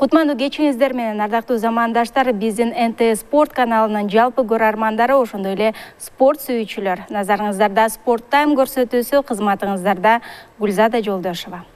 Кутмандуу кечиңиздер менен, ардактуу замандаштар, биздин НТ Спорт каналынын жалпы көрөрмандары, ошондой эле спорт сүйүүчүлөр. Назарыңыздарда Спорт Тайм көрсөтүүсү, кызматыңыздарда Гүлзада Жолдошова.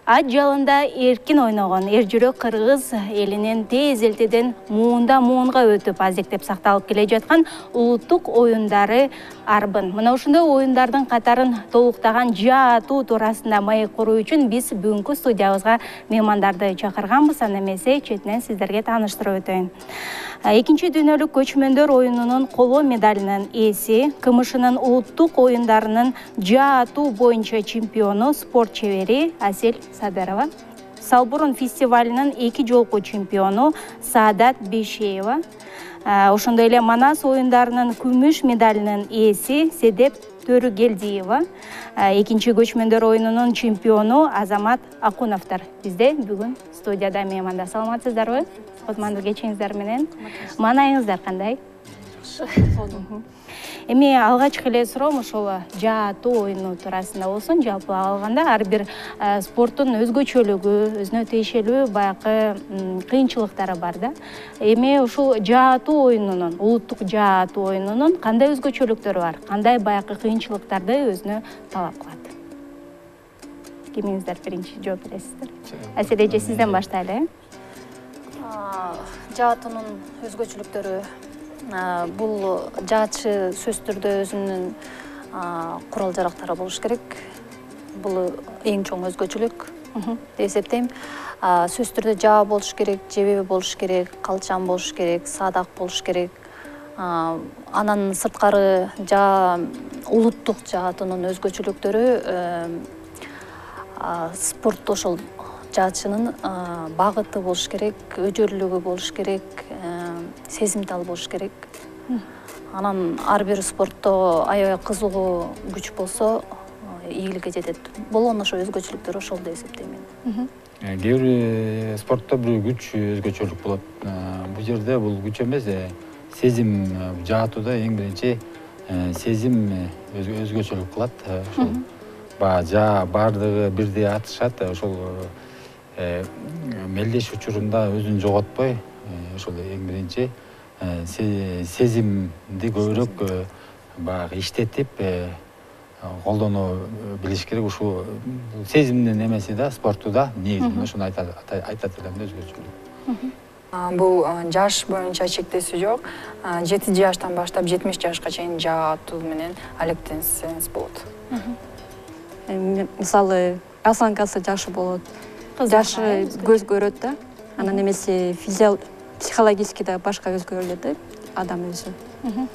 Ат жалында эркин ойногон эр-жүрөк кыргыз элинин тез элтеден муунда муунга өтүп азектеп сакталып келе жаткан улуттук оюндары арбын. Мына ошондой оюндардын катарын толуктаган жаа атуу туурасында маек куруу үчүн биз бүгүнкү студиябызга меймандарды чакырганбыз. Аны эмесе четинен сиздерге тааныштырып өтөйүн. Экинчи дүйнөлүк көчмөндөр оюнунун коло медалинин ээси, КМШнын улуттук оюндарынын жаа атуу боюнча чемпиону, спорт чебери Асель Садырова. Салбурун фестивалынын 2 жолку чемпиону Саадат Бейшеева. Ошондой эле Манас оюндарынын күмүш медалинин ээси Седеп Төрүгелдиева. Экинчи көчмөндөр оюнунун чемпиону Азамат Акуновдор бизде бүгүн студияда мейманда. Саламатсыздарбы? Кутмандуу кечиңиздер менен. Маанайыңыздар кандай? Эми алгачкы эле суроом ошол жаа атуу оюну туурасында болсун. Жалпы алганда ар бир спорттун өзгөчөлүгү, өзүнө тиешелүү баягы кыйынчылыктары бар да. Эми ушул жаа атуу оюнунун, улуттук жаа атуу оюнунун кандай өзгөчөлүктөрү бар? Кандай баягы кыйынчылыктарды өзүнө талап кылат? Кимиңиздер биринчи жооп бересиздер? Асель эже, сизден баштайлы. Жаа атуунун өзгөчөлүктөрү бул жаачы сөзсүз түрдө өзүнүн курал жарактары болуш керек. Бул эң чоң өзгөчөлүк деп эсептейм. Сөзсүз түрдө жаа болуш керек, жебеби болуш керек, калчан болуш керек, садак болуш керек. Анан сырткары улуттук жаа атуунун өзгөчөлүктөрү спорт ошол жаачынын багыты болуш керек, өжөрлүгү болуш керек, сезимтал болуш керек. Анан ар бир спортто аябай кызыгуу күч болсо ийгиликке жетет. Болгон ошо өзгөчөлүктөр ошол деп эсептейм мен. Кээ бир спортто бир күч өзгөчөлүк болот. Бул жерде бул күч эмес, сезим. Жаа атууда эң биринчи сезим өзгөчөлүк кылат. Ошол жаа баардыгы бирдей атышат, ошол мелдеш учурунда өзүн жоготпой, ошол эң биринчи сезимди көбүрөөк баягы иштетип колдоно билиш керек. Ушул сезимдин эмеси да спорту да негизинен ошону айтат элем да, өзгөчөлүк. Бул жаш боюнча чектеши жок. 7 жаштан баштап 70 жашка чейин жаа атуу менен алектенсеңиз болот. Мисалы, осанкасы жакшы болот. Жашы көз көрөт да. Анан эмеси психологически да башка өзгөрүлөт да адам өзү.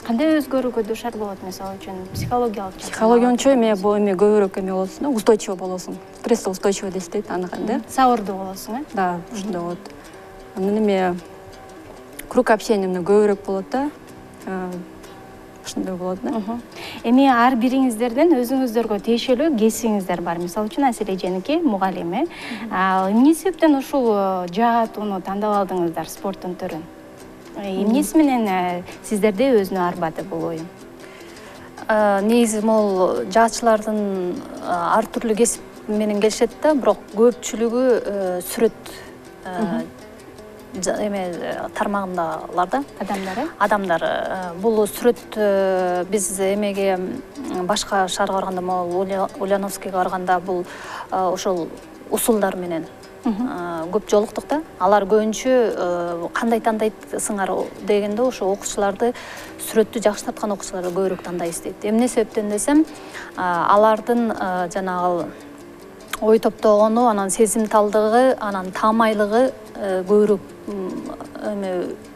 Кандай өзгөрүүгө дуушар болот, мисалы үчүн психологиялык? Психологиянча бул көбүрөөк болосуң, устойчивый болосуң. Стресске устойчивый дейт аны да. Сабырдуу болосуң, Да, ошондой болот. Анан круг общения көбүрөөк болот да. Ошондой болот да. Эми ар бириңиздерден өзүңүздөргө тиешелүү кесибиңиздер бар. Мисалы үчүн Асель эженики мугалим. Эмне себептен ушул жаа атууну тандап алдыңыздар, спорттун түрүн? Эмнеси менен сиздерде өзүнө арбады бул оюн? Негизи могул жаачылардын ар түрлүү кесип менен келишет да, бирок көпчүлүгү сүрөт тармагындагылар да, адамдар. Бул сүрөт биз эмеге башка шаарга барганда, могул Ульяновскийге барганда бул ошол усулдар менен көп жолуктук да. Алар көбүнчө кандай тандайсыңар дегенде ошо окуучуларды, сүрөттү жакшы тарткан окуучуларды көбүрөөк тандайбыз дейт. Эмне себептен десем, алардын жанагы ой топтогону, анан сезимталдыгы, анан таамайлыгы көбүрөөк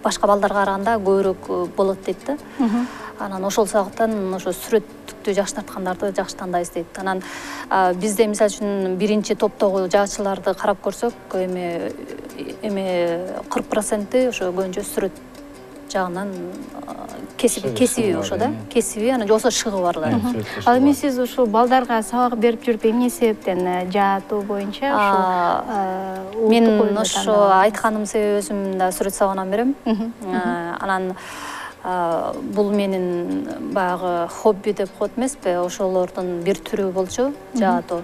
башка балдарга караганда көбүрөөк болот дейт да. Анан ошол сабактан ошо сүрөттүктү жакшы тарткандарды жакшы тандайбыз дейт. Анан бизде мисалы үчүн биринчи топтогу жаачыларды карап көрсөк, эме 40% ошо көбүнчө сүрөт жагынан кесиби ошо да, кесиби, анан жоксо шыгы барлар. Ал эми сиз ушул балдарга сабак берип жүрүп эмне себептен жаа атуу боюнча ушул мен ошо айтканым себеби өзүм да сүрөт сабагынан берем. Анан бул менин баягы хобби деп коет эмеспи, ошолордун бир түрү болчу жаатуу.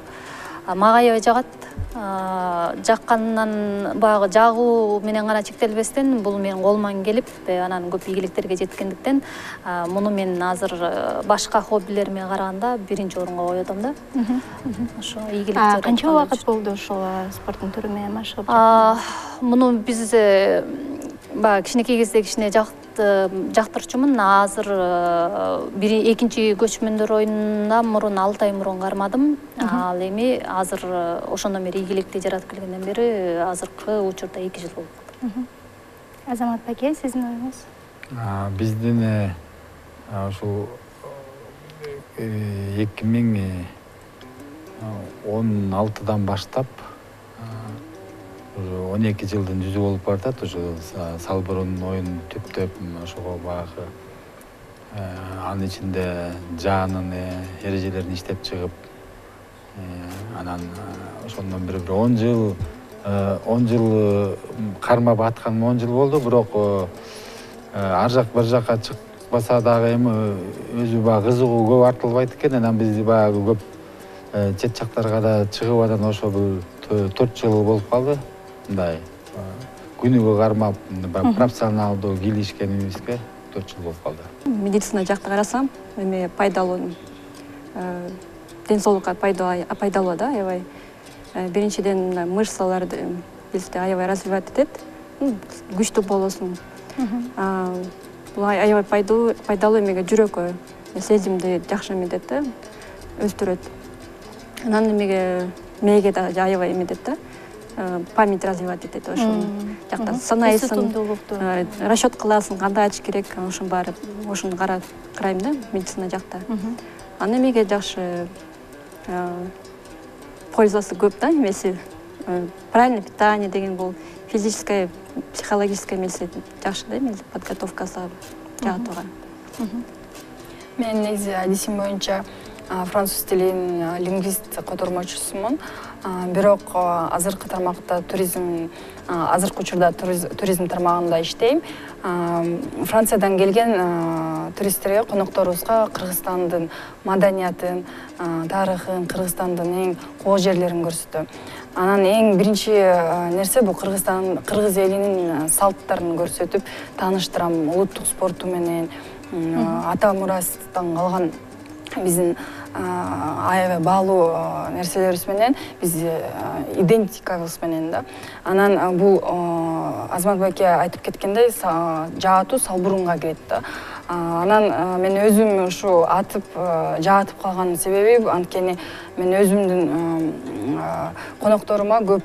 Мага аябай жагат. Жаккандан баягы жагуу менен гана чектелбестен бул менин колуман келип анан көп ийгиликтерге жеткендиктен муну мен азыр башка хоббилериме караганда биринчи орунга коюп атам да. Ошо ийгиликтер. Канча убакыт болду ошол спорттун түрү менен машыгып? Муну биз баягы кичинекей кезде кичине жактырчумун. Азыр экинчи көчмөндөр оюнунан мурун 6 ай мурун кармадым. Ал эми азыр ошондон бери ийгиликти жаратып келгенден бери азыркы учурда 2 жыл болуп калды. Азамат Баке, сиздин оюңуз? Биздин ушул 2016-дан баштап 12 жылдын жүзү болуп бартат. Ошо Салбурун оюн түптөп ошого баягы анын ичинде жаанын эрежелерин иштеп чыгып, анан ошондон бери 10 жыл кармап аткан 10 жыл болду. Бирок ар жак бир жакка чыкпаса дагы эми өзү баягы кызыгуу көп артылбайт экен. Анан биз баягы көп чет жактарга да чыгып анан ошо бул 4 жыл болуп калды. Мындай күнүгө кармап профессионалдуу кийлишкенибизге 4 жыл болуп калды. Медицина жакта карасам, эми пайдалуу, ден соолукка пайдалуу да, аябай. Биринчиден мышцаларды бизде аябай развивать этет, күчтүү болосуң. Бул аябай пайдалуу эмеге жүрөккө сезимди жакшы эметет да, өстүрөт. Анан эмеге мээге да аябай эметет да. Память развивать этет ошол жакта. Санайсың, расчет кыласың, кандай ачыш керек, ошонун баары, ошону карайм да медицина жакта. Анан эмеге жакшы пользасы көп да, эмеси правильное питание деген бул физическое, психологическое эмеси жакшы да, эмеси подготовкасы жаатууга. Мен негизи адисим боюнча француз тилинин лингвист котормочусумун. Бирок азыркы тармакта азыркы учурда туризм тармагында иштейм. Франциядан келген туристтерге, конокторубузга Кыргызстандын маданиятын, тарыхын, Кыргызстандын эң коо жерлерин көрсөтөм. Анан эң биринчи нерсе бул кыргыз элинин салттарын көрсөтүп тааныштырам, улуттук спорту менен, ата мурастан калган биздин аябай баалуу нерселерибиз менен, биз идентикабыз менен да. Анан бул Азамат Баке айтып кеткендей, жаатуу Салбурунга кирет да. Анан мен өзүм ушу жаатып калган себеби анткени мен өзүмдүн конокторума көп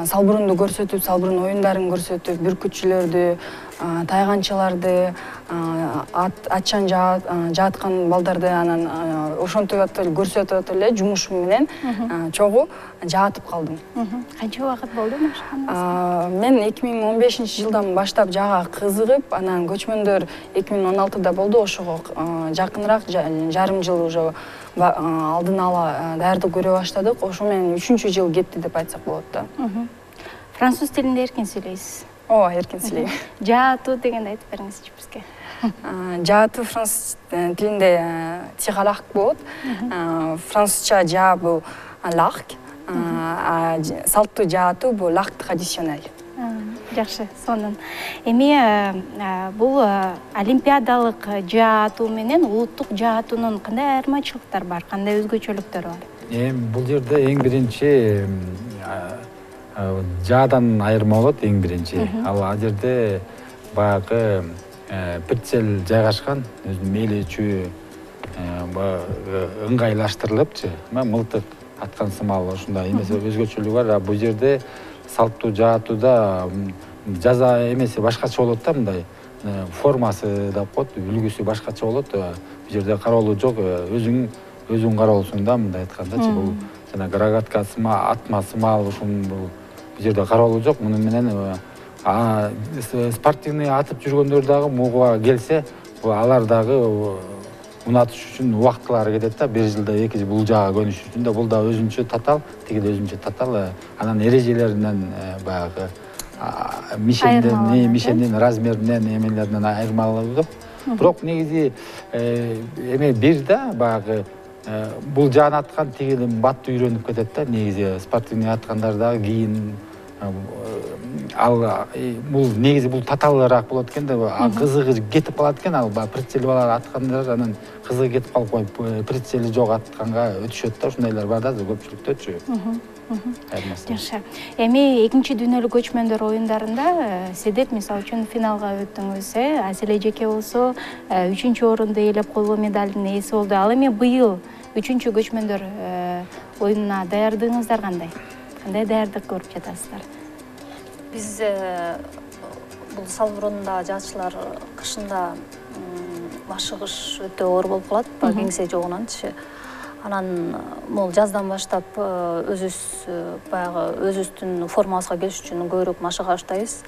Салбурунду көрсөтүп, Салбурун оюндарын көрсөтүп, бүркүтчүлөрдү, тайганчыларды, атчан жааткан балдарды анан ошентип көрсөтүп эле жумушум менен чогуу жаатып калдым. Канча убакыт болду машыгаңыз? Мен 2015-жылдан баштап жаага кызыгып, анан көчмөндөр 2016-да болду. Ошого жакыныраак жарым жыл уже алдын ала даярдык көрө баштадык. Ошо менен 3-жыл кетти деп айтсак болот да. Француз тилинде эркин сүйлөйсүз? Ооба, эркин сүйлөйм. Жаатуу дегенди айтып бериңизчи бизге. Жаатуу француз тилинде тигалак болот. Французча жаа бул лак, салттуу жаатуу бул лак традиционел. Жакшы, сонун. Эми бул олимпиадалык жаатуу менен улуттук жаатуунун кандай айырмачылыктары бар, кандай өзгөчөлүктөрү бар? Бул жерде эң биринчи жаадан айырма болот, эң биринчи. Ал жерде баягы прицел жайгашкан, өзүнүн мээлечүү ыңгайлаштырылыпчы, мылтык аткан сымал ушундай эмесе өзгөчөлүгү бар. Бул жерде салттуу жаатууда жаза эмеси башкача болот да, мындай формасы деп коет, үлгүсү башкача болот. Бул жерде кароолуу жок, өзүң кароолусуң да, мындай айткандачы. Бул жана рогатка сымал, атма сымал, ушун бул жерде кароолуу жок. Муну менен спортивный атып жүргөндөр дагы мууга келсе, алар дагы унатыш үчүн убактылары кетет да, 1 жылда 2 жыл бул жаага көнүш үчүн да. Бул да өзүнчө татаал, тиги да өзүнчө татаал. Анан эрежелеринен баягы мишенден размеринен эмелеринен айырмалуу. Бирок негизи эме бир да баягы бул жаан аткан тигилим батты үйрөнүп кетет да. Негизи спортивный аткандарда кийин ал бул негизи бул татаалыраак болот экен да. Кызыгы кетип калат экен, ал прицел бала аткандар анан кызыгы кетип калып коюп прицели жок атканга өтүшөт да. Ушундайлар бар да көпчүлүктөчү. Жакшы. Эми экинчи дүйнөлүк көчмөндөр оюндарында сидеп мисалы үчүн финалга өттүңүз. Асель эжеке болсо 3-чү орунду ээлеп колбо медалдын ээси болду. Ал эми быйыл 3-чү көчмөндөр оюнуна даярдыгыңыздар кандай? Кандай даярдык көрүп жатасыздар? Биз бул Салбурунда жаачылар кышында машыгыш өтө оор болуп калат, кеңсе жогунанчы. Анан могул жаздан баштап өзүбүздүн формабызга келиш үчүн көбүрөөк машыга баштайбыз.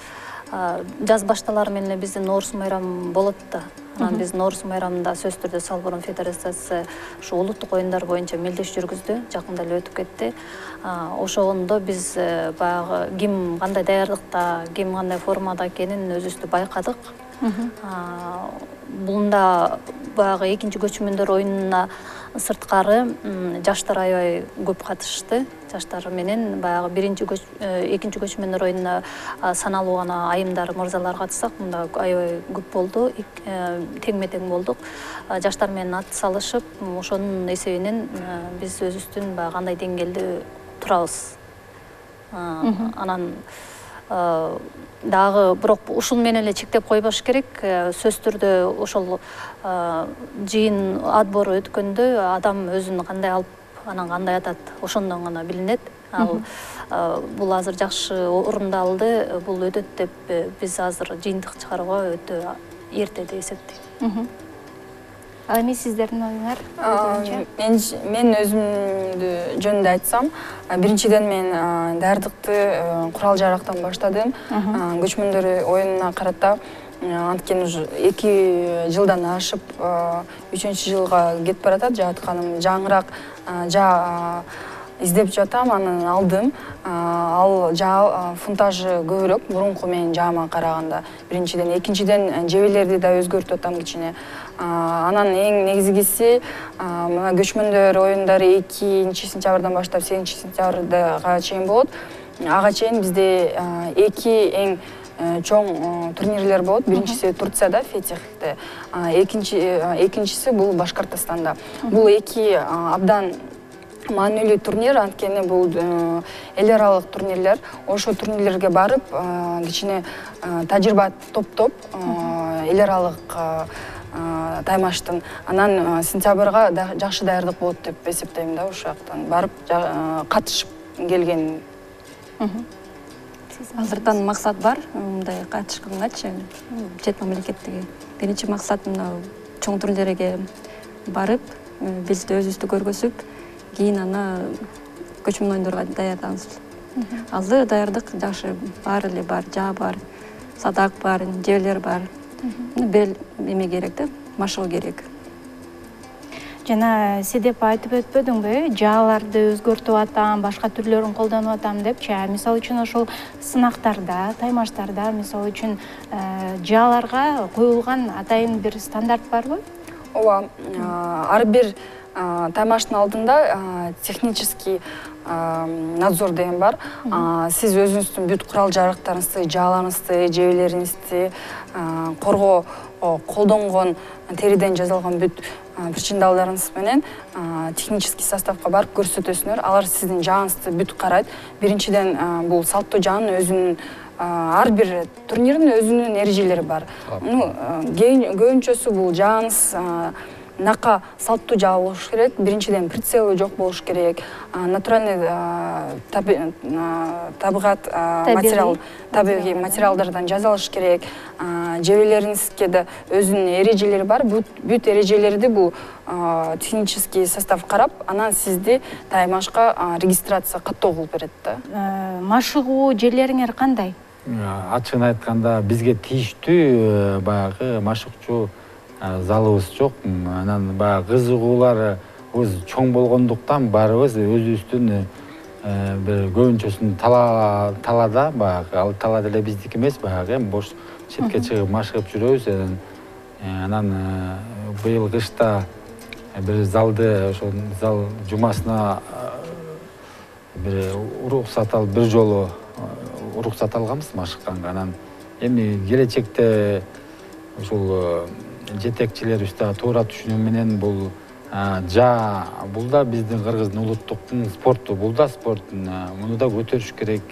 Жаз башталары менен биздин Норус майрам болот да. Анан биз Норус майрамында сөзсүз түрдө Салбурун федерациясы ушу улуттук оюндар боюнча мелдеш жүргүздү, жакында эле өтүп кетти. Ошондо биз баягы ким кандай даярдыкта, ким кандай формада экенин өзүбүздү байкадык. Бунда баягы экинчи көчмөндөр оюнуна сырткары жаштар аябай көп катышты. Жаштар менен баягы экинчи көчмөндөр оюнуна саналуу гана айымдар, мырзалар катышсак, мында аябай көп болду. Теңме-тең болдук. Жаштар менен ат салышып, ошонун эсебинен биз өзүбүздүн баягы кандай деңгээлде турабыз. Анан дагы бирок ушул менен эле чектеп койбош керек. Сөзсүз түрдө ошол жыйын отбору өткөндө адам өзүн кандай алып, анан кандай атат, ошондон гана билинет. Ал бул азыр жакшы орундалды, бул өтөт деп биз азыр жыйынтык чыгарууга өтө эрте деп эсептейм. Ал эми сиздердин оюңар? Мен өзүмдү жөнүндө айтсам, биринчиден мен даярдыкты курал жарактан баштадым. Көчмөндөр оюнуна карата анткени уже 2 жылдан ашып 3-чү жылга кетип баратат. Жаатканым жаңыраак издеп жатам, анан алдым. Ал жаа фунтажы көбүрөөк мурунку менин жаама караганда. Биринчиден, экинчиден жебелерди да өзгөртүп атам кичине. Анан эң негизгиси мына көчмөндөр оюндары 2-сентябрдан баштап 8-сентябрга чейин болот. Ага чейин бизде 2 эң чоң турнирлер болот. Биринчиси Турцияда, Фетихте, экинчиси бул Башкортостанда. Бул 2 абдан маанилүү турнир, анткени бул эл аралык турнирлер. Ошол турнирлерге барып, кичине тажрыйба топтоп, эл аралык таймаштын. Анан сентябрга жакшы даярдык болот деп эсептейм да, ошол жактан барып катышып келген. Азыртан максат бар, мындай катышкангачы, чет мамлекеттеги. Биринчи максат мына чоң турнирлерге барып, бизди өзүбүздү көргөзүп, кийин ана көчмөн оюндорго даярданабыз. Азыр даярдык жакшы бар эле бар, жаа бар, садак бар, жебелер бар. Бел эме керек да, машыгуу керек. Жана сидеп айтып өтпөдүңбү? Жааларды өзгөртүп атам, башка түрлөрүн колдонуп атам депчи. Мисалы үчүн ошол сынактарда, таймаштарда мисалы үчүн жааларга коюлган атайын бир стандарт барбы? Ооба, ар бир таймаштын алдында технический надзор деген бар. Сиз өзүңүздүн бүт курал жарактарыңызды, жааларыңызды, жебелериңизди, коргоо колдонгон териден жасалган бүт причиндалдарыңыз менен технический составка барып көрсөтөсүңөр. Алар сиздин жааңызды бүт карайт. Биринчиден бул салттуу жаанын өзүнүн ар бир турнирдин өзүнүн эрежелери бар. Көбүнчөсү бул жааңыз нака салттуу жаа болуш керек. Биринчиден прицелы жок болуш керек. Натуральный табигат табигый материалдардан жасалыш керек. Жебелериңизге да өзүнүн эрежелери бар. Бүт эрежелерди бул технический состав карап, анан сизди таймашка регистрация каттоо кылып берет да. Машыгуу жерлериңер кандай? Ачыгын айтканда бизге тийиштүү баягы машыкчу залыбыз жок. Анан баягы кызыгуулар чоң болгондуктан барыбыз өзүбүздүн бир көбүнчөсүн талада баягы ал тала деле биздики эмес баягы эми бош четке чыгып машыгып жүрөбүз. Анан быйыл кышта бир залды ошол зал жумасына бир уруксат алып бир жолу уруксат алганбыз машыкканга. Анан эми келечекте ушул жетекчилерибиз да туура түшүнүү менен бул бул да биздин кыргыздын улуттуктун спорту, бул да спорт, муну да көтөрүш керек.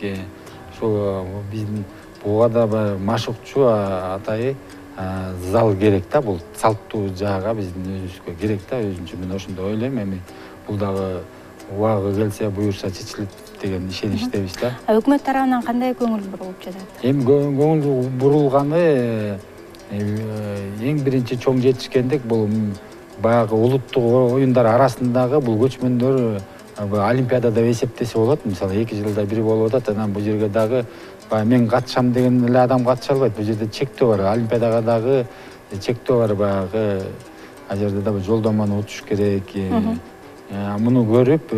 Ошол биздин буга да машыкчу атайы зал керек да, бул салттуу жаага биздин өзүбүзгө керек да, өзүнчө мен ошондой ойлойм. Эми бул дагы убагы келсе буюрса чечилет деген ишеничтебиз да. Өкмөт тарабынан кандай көңүл бурулуп жатат? Эми көңүл бурулганы эң биринчи чоң жетишкендик бул баягы улуттук оюндар арасындагы бул көчмөндөр олимпиада деп эсептесе болот. Мисалы 2 жылда бир болуп атат. Анан бул жерге дагы мен катышам деген эле адам катыша албайт. Бул жерде чектөө бар. Олимпиадага дагы чектөө бар баягы. Ал жерде дагы жолдомону утуш керек. Муну көрүп,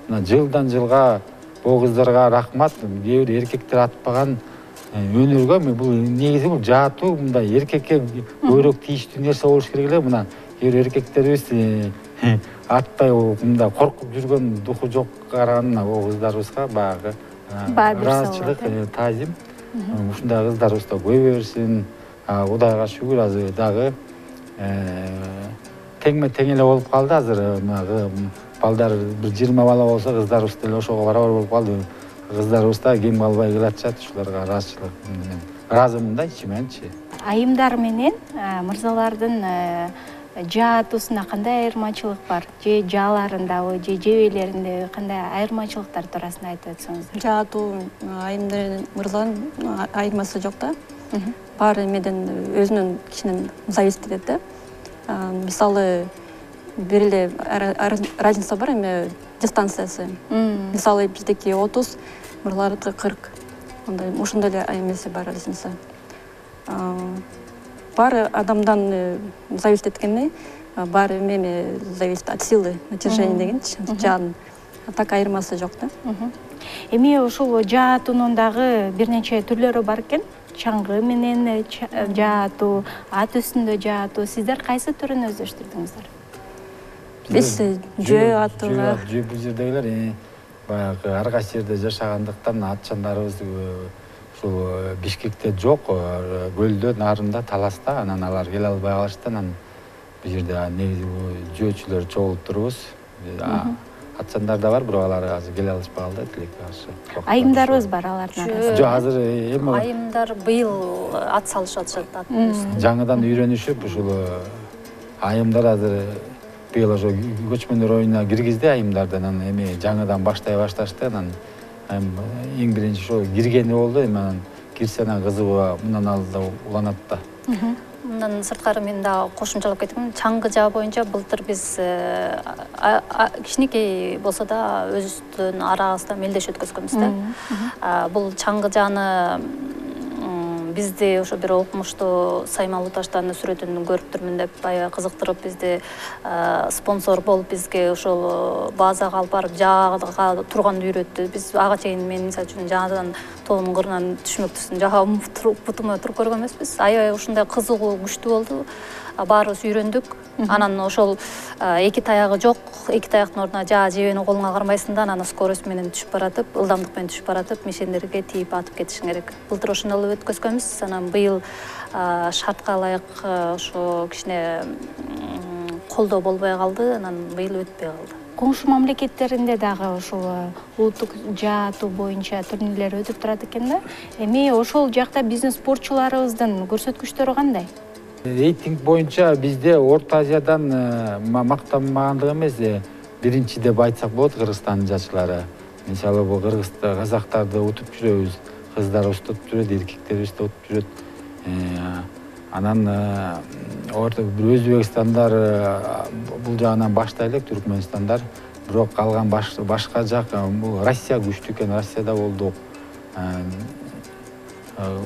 жылдан жылга бул кыздарга рахмат. Кээ бир эркектер атпаган өнөргө бул негизи бул жаатуу, мындай эркекке көбүрөөк тийиштүү нерсе болуш керек эле. Мына кээ бир эркектерибиз атпай мындай коркуп жүргөн духу жок караганда бул кыздарыбызга баягы ыраазычылык, таазим. Ушундай кыздарыбыз да көбөйө берсин. Кудайга шүгүр, азыр дагы теңме тең эле болуп калды. Азыр балдар бир 20 бала болсо, кыздарыбыз деле ошого барабар болуп калды. Кыздарыбыз да кем калбай келатышат. Ушуларга ыраазычылык менен ыраазымын да ичименчи. Айымдар менен мырзалардын жаатуусунда кандай айырмачылык бар? Же жааларындабы, же жебелеринде кандай айырмачылыктар туурасында айтып өтсөңүз? Жаатуу айымдар менен мырзанын айырмасы жок да. Баары эмеден өзүнүн кичине зависит этет да. Мисалы бир эле разница бар эми дистанциясы. Мисалы биздики 30, мырлардыкы 40. Ошондой эле эмеси бар разница. Баары адамдан зависит эткени, баары эме зависит от силы натяжения дегенчи, жаанын. Так айырмасы жок да. Эми ушул жаатуунун дагы бир нече түрлөрү бар экен. Чаңгы менен жаатуу, ат үстүндө жаатуу. Сиздер кайсы түрүн өздөштүрдүңүздөр? Биз жөө атууга. Бул жердегилер баягы ар кайсы жерде жашагандыктан атчандарыбыз ушул Бишкекте жок, көлдө, нарында, таласта. Анан алар келе албай калышты. Анан бул жерде негизи жөөчүлөр чогулуп турубуз. Атчандар да бар, бирок алар азыр келе алышпай калды, тилекке каршы. Айымдарыбыз бар алардын арасында. Жок, азыр эми айымдар быйыл ат салышып атышат. Жаңыдан үйрөнүшүп, ушул айымдар азыр быйыл ошо көчмөндөр оюнуна киргизди айымдарды. Анан эми жаңыдан баштай башташты. Анан эң биринчи ошо киргени болду. Эми анан кирсе анан кызыгуу мындан алда уланат да. Мындан сырткары мен да кошумчалап кетем. Чаңгы жаа боюнча былтыр биз кичинекей болсо да өзүбүздүн арабызда мелдеш өткөзгөнбүз да. Бул чаңгы жааны бизди ошо бир окумуштуу Саймал Таштан сүрөтүн көрүп турмун деп баягы кызыктырып бизди спонсор болуп бизге ошол базага алып барып жаага турганды үйрөттү. Биз ага чейин мен мисалы үчүн жаадан тоонун кырынан түшмөктүсүн жаага бутума туруп көргөн эмеспиз. Аябай ушундай кызыгуу күчтүү болду. Баарыбыз үйрөндүк. Анан ошол эки таягы жок, эки таяктын ордуна жаа жебени колуңа кармайсың да, анан скорость менен түшүп баратып, ылдамдык менен түшүп баратып, мешендерге тийип атып кетишиң керек. Былтыр ошондой эле өткөзгөнбүз. Анан быйыл шартка ылайык ошо кичине колдоо болбой калды, анан быйыл өтпөй калды. Коңшу мамлекеттеринде дагы ушул улуттук жаатуу боюнча турнирлер өтүп турат экен да. Эми ошол жакта биздин спортчуларыбыздын көрсөткүчтөрү кандай? Рейтинг боюнча бизде Орто Азиядан мактанмагандык эмес, биринчи деп айтсак болот Кыргызстандын жаачылары. Мисалы бул кыргызда казактарды утуп жүрөбүз, кыздарыбызды утуп жүрөт, эркектерибиз да утуп жүрөт. Анан Өзбекстандар бул жагынан баштайлык, Түркмөнстандар, бирок калган башка жак бул Россия күчтүү экен, Россияда болдук.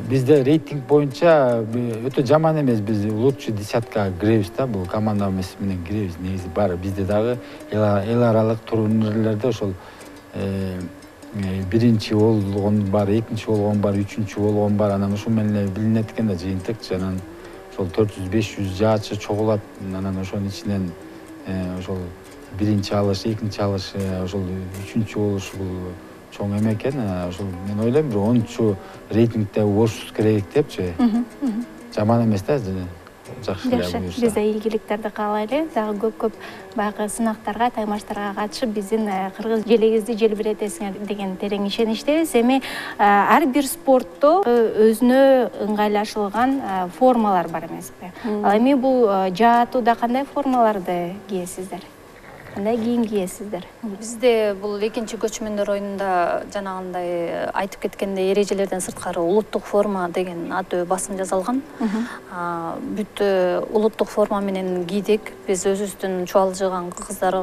Бизде рейтинг боюнча өтө жаман эмес, биз лучший десяткага киребиз да, бул командабыз менен киребиз. Негизи бар бизде дагы эл аралык турнирлерде ошол биринчи болгон бар, экинчи болгон бар, үчүнчү болгон бар. Анан ушул менен эле билинет экен да жыйынтык. Анан ошол 400-500 жаачы чогулат. Анан ошонун ичинен ошол биринчи алыш, экинчи алыш, ошол үчүнчү болуш бул чоң эме экен. Ошол мен ойлойм, бир 10чу рейтингде болушубуз керек депчи. Жаман эмес да, жакшы эле буюрса. Биз да ийгиликтерди каалайлы. Дагы көп баягы сынактарга, таймаштарга катышып биздин кыргыз желегибизди желбиретесиңер деген терең ишеничтебиз. Эми ар бир спортто өзүнө ыңгайлашылган формалар бар эмеспи? Ал эми бул жаатууда кандай формаларды кийесиздер? Кандай кийим кийесиздер? Бизде бул экинчи көчмөндөр оюнунда жанагындай айтып кеткендей эрежелерден сырткары улуттук форма деген аты басым жасалган. Бүт улуттук форма менен кийдик. Биз өзүбүздүн чубалжыган кыздар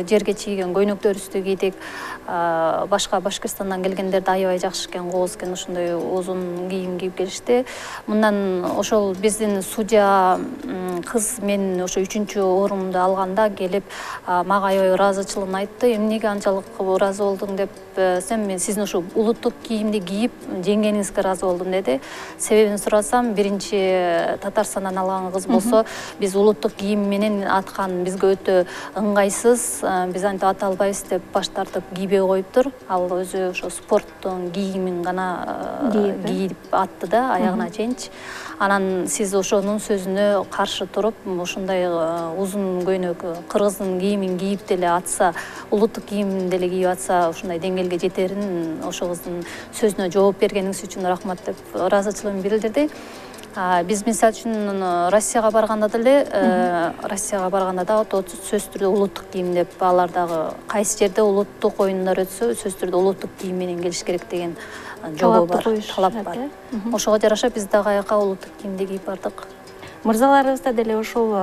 жерге чийген көйнөктөрүбүздү кийдик. Башка Башкырстандан келгендерди аябай жакшы экен, кооз экен, ушундай узун кийим кийип келишти. Мындан ошол биздин судья кыз мен ошо 3-чү орунду алганда келип мага аябай ыраазычылыгын айтты. Эмнеге анчалык ыраазы болдуң деп десем, мен сиздин ушу улуттук кийимди кийип жеңгениңизге ыраазы болдум деди. Себебин сурасам, биринчи Татарстандан алган кыз болсо, биз улуттук кийим менен аткан бизге өтө ыңгайсыз, биз антип ата албайбыз деп баш тартып кийбей коюптур. Ал өзү ошо спорттун кийимин гана кийип атты да, аягына чейинчи. Анан сиз ошонун сөзүнө каршы туруп, ушундай узун көйнөк кыргыздын кийимин кийип деле атса, улуттук кийимин деле кийип атса, ушундай деңгээлге жетерин ошол кыздын сөзүнө жооп бергениңиз үчүн рахмат деп ыраазычылыгын билдирди. Биз мисалы үчүн Россияга барганда деле, сөзсүз түрдө улуттук кийим деп, алар дагы кайсы жерде улуттук оюндар өтсө, сөзсүз түрдө улуттук кийим менен келиш керек деген жобо бар, талап бар. Ошого жараша биз дагы аяка улуттук кийимди кийип бардык. Мырзаларыбызда деле ошол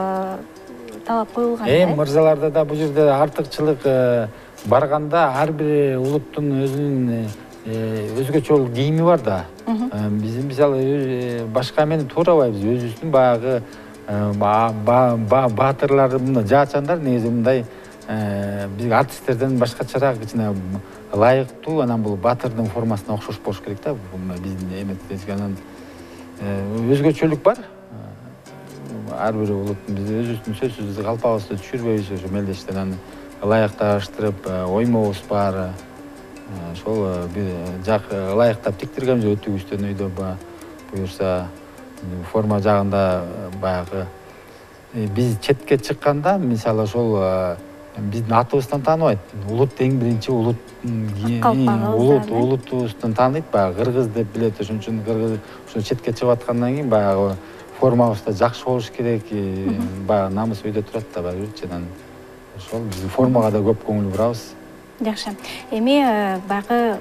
талап коюлган. Мырзаларда да бул жерде артыкчылык барганда ар бир улуттун өзүнүн өзгөчө кийими бар да. Биз мисалы башка эмени туурабайбыз. Өзүбүздүн баягы баатырлар, жаачандар негизи мындай бизге артисттерден башкачараак кичине ылайыктуу, анан бул баатырдын формасына окшош болуш керек да. Биздин эметибизге өзгөчөлүк бар. Ар бир улуттун биз өзүбүздүн сөзсүз калпагыбызды түшүрбөйбүз, ошо мелдештен ылайыкташтырып, оймобуз бар. Ошол ылайыктап тиктиргенбиз өтүүбүздөн өйдө буюрса форма жагында баягы биз четке чыкканда мисалы ошол биздин атыбыздан тааныбайт. Улут эң биринчи улутубуздан тааныйт, баягы кыргыз деп билет. Ошон үчүн кыргыз ошо четке чыгып аткандан кийин баягы формабыз да жакшы болуш керек, баягы намыс өйдө турат да барыбирчи. Ошол биз формага да көп көңүл бурабыз. Жакшы. Эми баягы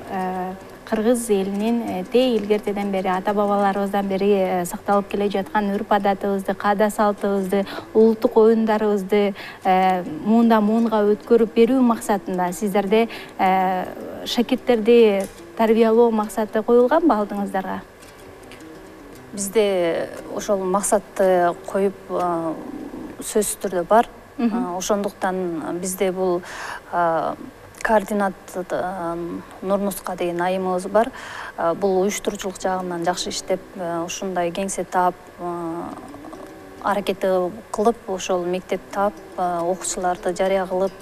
кыргыз элинин илгертеден бери ата-бабаларыбыздан бери сакталып келе жаткан үрп-адатыбызды, каада-салтыбызды, улуттук оюндарыбызды муундан-муунга өткөрүп берүү максатында сиздерде шакирттерди тарбиялоо максаты коюлганбы алдыңыздарга? Бизде ошол максатты коюп сөзсүз түрдө бар. Ошондуктан бизде бул координат Нурнуска деген айымыбыз бар. Бул уюштуруучулук жагынан жакшы иштеп, ушундай кеңсе таап, аракет кылып, ошол мектеп таап, окуучуларды жарыя кылып,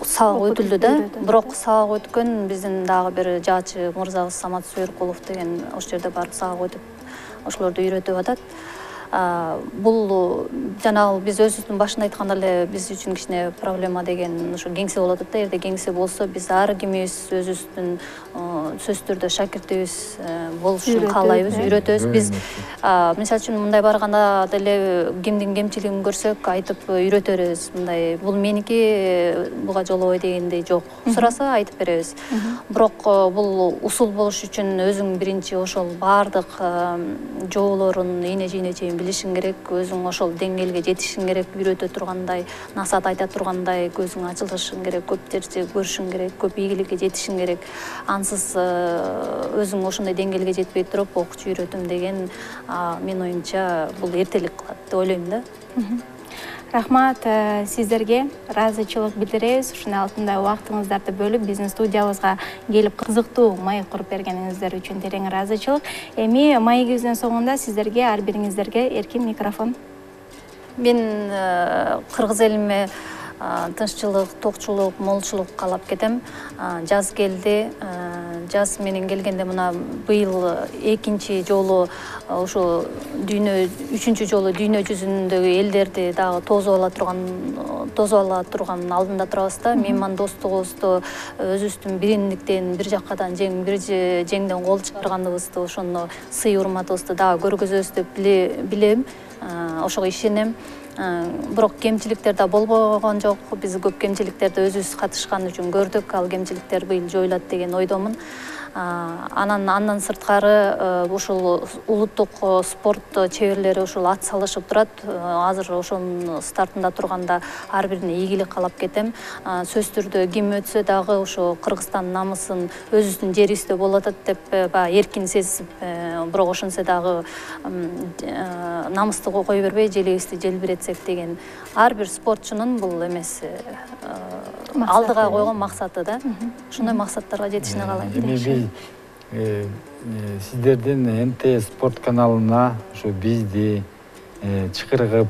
сабак өтүлдү да. Бирок сабак өткөн биздин дагы бир жаачы мырзабыз Самат Сүйөркулов деген ошол жерде барып сабак өтүп, ошолорду үйрөтүп атат. Бул жанагы биз өзүбүздүн башында айтканда эле биз үчүн кичине проблема деген ошо кеңсе болот да. Эрде кеңсе болсо, биз ар кимибиз өзүбүздүн сөзсүз түрдө шакиртибиз болушун каалайбыз, үйрөтөбүз. Биз мисалы үчүн мындай барганда деле кимдин кемчилигин көрсөк айтып үйрөтөбүз. Мындай бул меники, буга жолобой дегендей жок. Сураса айтып беребиз. Бирок бул усул болуш үчүн өзүң биринчи ошол баардык жоболорун ийне-жийне чейин билишиң керек, өзүң ошол деңгээлге жетишиң керек, үйрөтө тургандай, насаат айта тургандай көзүң ачылышың керек, көп жерди көрүшүң керек, көп ийгиликке жетишиң керек. Ансыз өзүң ошондой деңгээлге жетпей туруп окуучу үйрөтөм деген менин оюмча бул эртелик кылат деп ойлойм да. Рахмат сиздерге ыраазычылык билдиребиз. Ушундай алтындай убактыңыздарды бөлүп биздин студиябызга келип кызыктуу маек куруп бергениңиздер үчүн терең ыраазычылык. Эми маегибиздин соңунда сиздерге ар бириңиздерге эркин микрофон. Мен кыргыз элиме тынччылык, токчулук, молчулук каалап кетем. Жаз келди. Жаз менен келгенде мына быйыл экинчи жолу ушу үчүнчү жолу дүйнө жүзүндөгү элдерди дагы тосуп ала турган алдында турабыз да. Меймандостугубузду өзүбүздүн биримдиктен бир жаккадан бир жеңден кол чыгарганыбызды, ошону сый урматыбызды дагы көргөзөбүз деп билем. Ошого ишенем. Бирок кемчиликтер да болбогон жок. Биз көп кемчиликтерди өзүбүз катышкан үчүн көрдүк. Ал кемчиликтер быйыл жоюлат деген ойдомун. Андан сырткары ушул улуттук спорт чеберлери ушул ат салышып турат. Азыр ошонун стартында турганда ар бирине ийгилик каалап кетем. Сөзсүз түрдө ким өтсө дагы ошо Кыргызстан намысын өзүбүздүн жерибизде болот деп баягы эркин сезип, бирок ошентсе дагы намысты кое бербей, желебизди желбиретсек деген ар бир спортчунун бул эмеси алдыга койгон максаты да. Ушундай максаттарга жетишине каалайм. Сиздердин МТ спорт каналына ушу бизди чакыргып,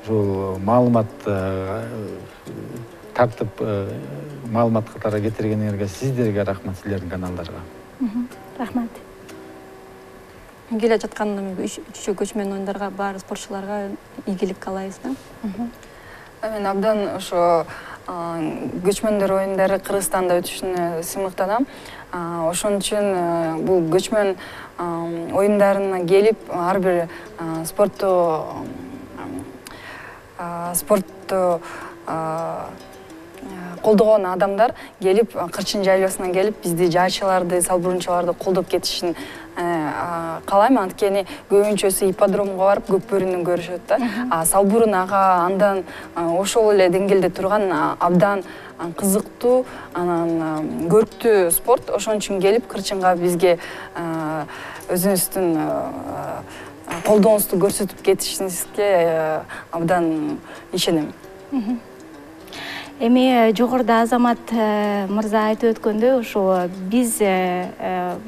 ушул маалымат тартып, маалымат катары кетиргениңерге сиздерге рахмат, силердин каналдарга. Рахмат. Келе жаткан үчүнчү көчмөн оюндарга бар спортчуларга ийгилик каалайбыз да. Мен абдан ошо көчмөндөр оюндары Кыргызстанда өтүшүнө сыймыктанам. Ошон үчүн бул көчмөн оюндарына келип ар бир спортту колдогон адамдар келип, Кырчын жайлоосуна келип, бизди жаачыларды, салбурунчуларды колдоп кетишин каалайм. Анткени көбүнчөсү ипподромго барып көк бөрүнү көрүшөт да. Салбурун ага андан ошол эле деңгээлде турган абдан кызыктуу, анан көрктүү спорт. Ошон үчүн келип Кырчынга бизге өзүңүздүн колдооңузду көрсөтүп кетишиңизге абдан ишенем. Эми жогоруда Азамат мырза айтып өткөндөй, ошо биз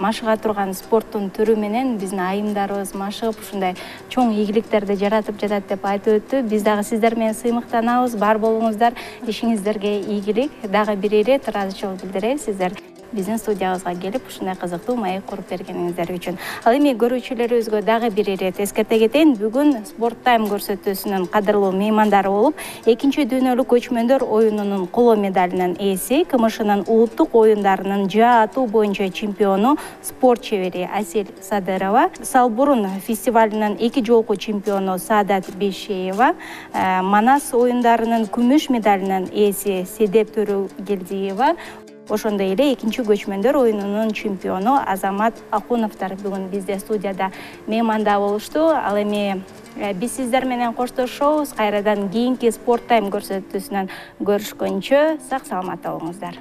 машыга турган спорттун түрү менен биздин айымдарыбыз машыгып ушундай чоң ийгиликтерди жаратып жатат деп айтып өттү. Биз дагы сиздер менен сыймыктанабыз. Бар болуңуздар, ишиңиздерге ийгилик. Дагы бир ирет ыраазычылык билдиребиз сиздер биздин студиябызга келип ушундай кызыктуу маек куруп бергениңиздер үчүн. Ал эми көрүүчүлөрүбүзгө дагы бир ирет эскерте кетейин. Бүгүн Спорт Тайм көрсөтүүсүнүн кадырлуу меймандары болуп, экинчи дүйнөлүк көчмөндөр оюнунун коло медалинин ээси, КМШнын улуттук оюндарынын жаа атуу боюнча чемпиону, спорт чебери Асель Садырова, Салбурун фестивалынын 2 жолку чемпиону Саадат Бейшеева, Манас оюндарынын күмүш медалинин ээси Седеп Төрөгелдиева, ошондой эле экинчи көчмөндөр оюнунун чемпиону Азамат Акуновдор бүгүн бизде студияда мейманда болушту. Ал эми биз сиздер менен коштошобуз. Кайрадан кийинки Спорт Тайм көрсөтүүсүнөн көрүшкөнчө сак саламатта болуңуздар.